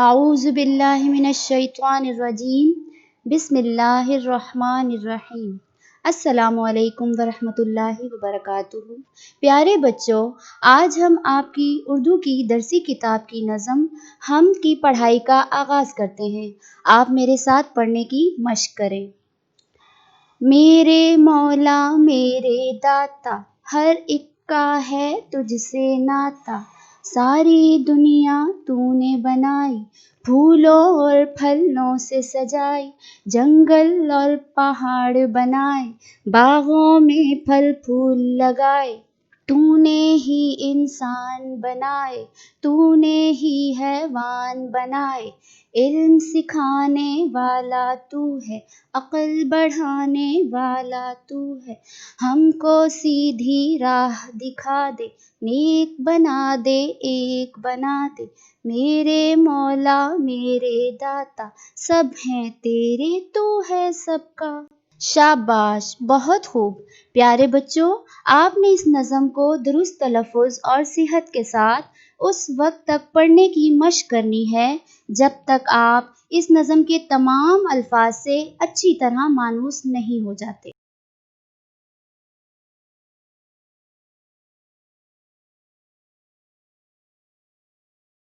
اعوذ باللہ من الشیطان الرجیم بسم اللہ الرحمن الرحیم۔ السلام علیکم ورحمۃ اللہ وبرکاتہ۔ پیارے بچوں، آج ہم آپ کی اردو کی درسی کتاب کی نظم حمد کی پڑھائی کا آغاز کرتے ہیں۔ آپ میرے ساتھ پڑھنے کی مشق کریں۔ میرے مولا میرے داتا، ہر ایک کا ہے تجھ سے ناتا، ساری دنیا تو نے بنائی، پھولوں اور پھلوں سے سجائی، جنگل اور پہاڑ بنائے، باغوں میں پھل پھول لگائے، تو نے ہی انسان بنائے، تو نے ہی حیوان بنائے، علم سکھانے والا تو ہے، عقل بڑھانے والا تو ہے، ہم کو سیدھی راہ دکھا دے، نیک بنا دے ایک بنا دے، میرے مولا میرے داتا، سب ہیں تیرے تو ہے سب کا۔ شاباش، بہت خوب۔ پیارے بچوں، آپ نے اس نظم کو درست تلفظ اور صحت کے ساتھ اس وقت تک پڑھنے کی مشق کرنی ہے جب تک آپ اس نظم کے تمام الفاظ سے اچھی طرح مانوس نہیں ہو جاتے۔